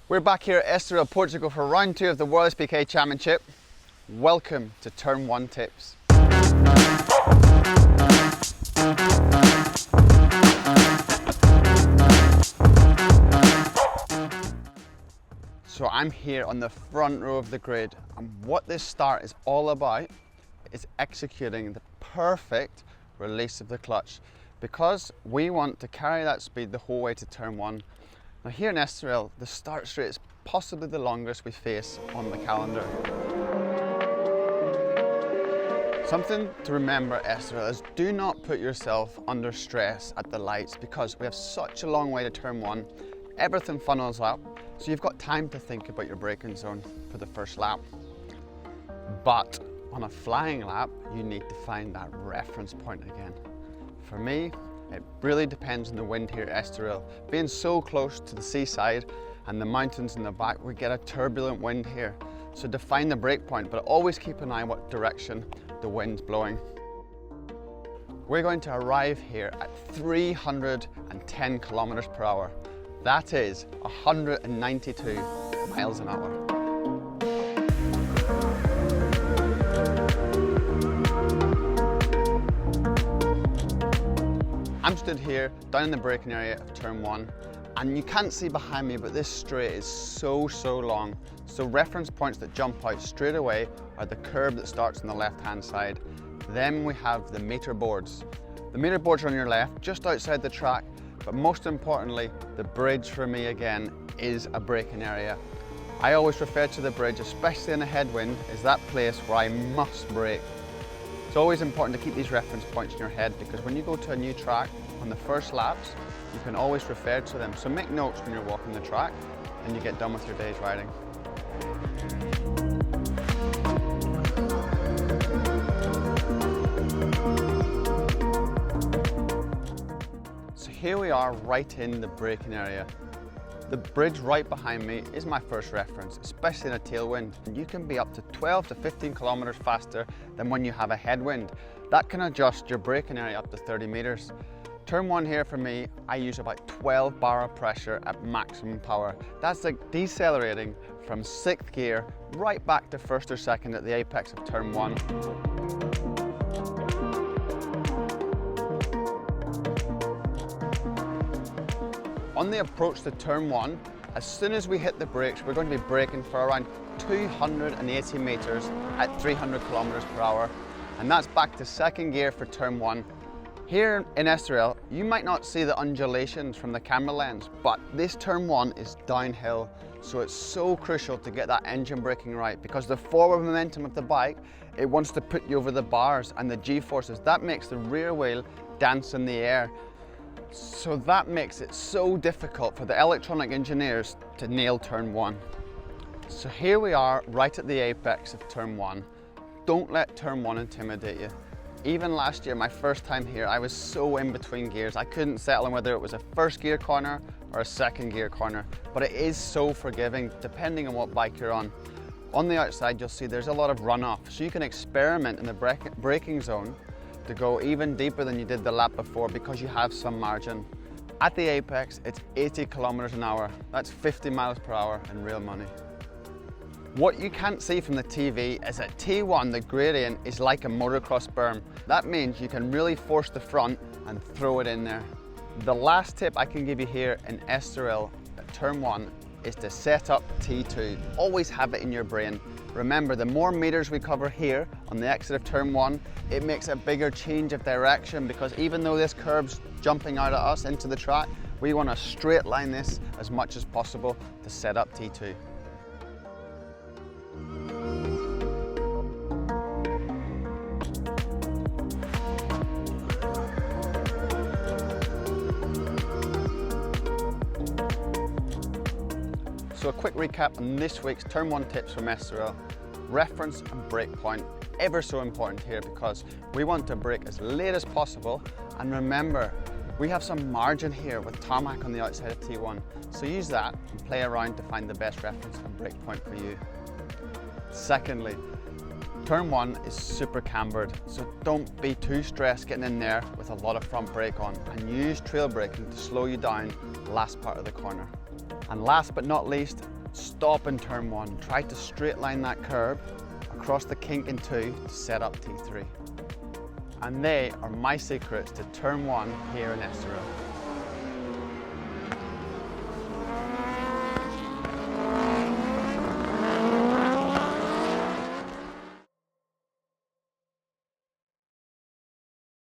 We're back here at Estoril, Portugal for round 2 of the World SPK Championship. Welcome to Turn 1 Tips. So I'm here on the front row of the grid, and what this start is all about is executing the perfect release of the clutch, because we want to carry that speed the whole way to turn 1. Now here in Estoril, the start straight is possibly the longest we face on the calendar. Something to remember, Estoril, is do not put yourself under stress at the lights, because we have such a long way to turn 1. Everything funnels up, so you've got time to think about your braking zone for the first lap. But on a flying lap, you need to find that reference point again. For me, it really depends on the wind here at Estoril. Being so close to the seaside and the mountains in the back, we get a turbulent wind here. So define the brake point, but always keep an eye what direction the wind's blowing. We're going to arrive here at 310 kilometers per hour. That is 192 miles an hour. I'm stood here down in the braking area of turn 1, and you can't see behind me, but this straight is so long. So reference points that jump out straight away are the curb that starts on the left hand side. Then we have the meter boards. The meter boards are on your left, just outside the track, but most importantly, the bridge for me again is a braking area. I always refer to the bridge, especially in a headwind, as that place where I must brake. It's always important to keep these reference points in your head, because when you go to a new track on the first laps, you can always refer to them. So make notes when you're walking the track and you get done with your day's riding. So here we are right in the braking area. The bridge right behind me is my first reference, especially in a tailwind. And you can be up to 12 to 15 kilometers faster than when you have a headwind. That can adjust your braking area up to 30 meters. Turn 1 here for me, I use about 12 bar of pressure at maximum power. That's like decelerating from 6th gear right back to 1st or 2nd at the apex of turn 1. On the approach to turn 1, as soon as we hit the brakes, we're going to be braking for around 280 meters at 300 kilometers per hour. And that's back to 2nd gear for turn 1. Here in Estoril, you might not see the undulations from the camera lens, but this turn 1 is downhill. So it's so crucial to get that engine braking right, because the forward momentum of the bike, it wants to put you over the bars and the G-forces. That makes the rear wheel dance in the air. So that makes it so difficult for the electronic engineers to nail turn 1. So here we are right at the apex of turn 1. Don't let turn 1 intimidate you. Even last year, my first time here, I was so in between gears. I couldn't settle on whether it was a 1st gear corner or a 2nd gear corner, but it is so forgiving depending on what bike you're on. On the outside, you'll see there's a lot of runoff, so you can experiment in the braking zone to go even deeper than you did the lap before, because you have some margin. At the apex, it's 80 kilometers an hour. That's 50 miles per hour in real money. What you can't see from the TV is at T1, the gradient is like a motocross berm. That means you can really force the front and throw it in there. The last tip I can give you here in Estoril at turn 1 is to set up T2. Always have it in your brain. Remember, the more meters we cover here on the exit of turn 1, it makes a bigger change of direction, because even though this curb's jumping out at us into the track, we want to straight line this as much as possible to set up T2. So a quick recap on this week's turn 1 tips from Estoril. Reference and brake point, ever so important here, because we want to brake as late as possible. And remember, we have some margin here with tarmac on the outside of T1. So use that and play around to find the best reference and brake point for you. Secondly, turn 1 is super cambered, so don't be too stressed getting in there with a lot of front brake on, and use trail braking to slow you down the last part of the corner. And last but not least, stop in turn 1, try to straight line that curb across the kink in 2 to set up T3. And they are my secrets to turn 1 here in Estoril.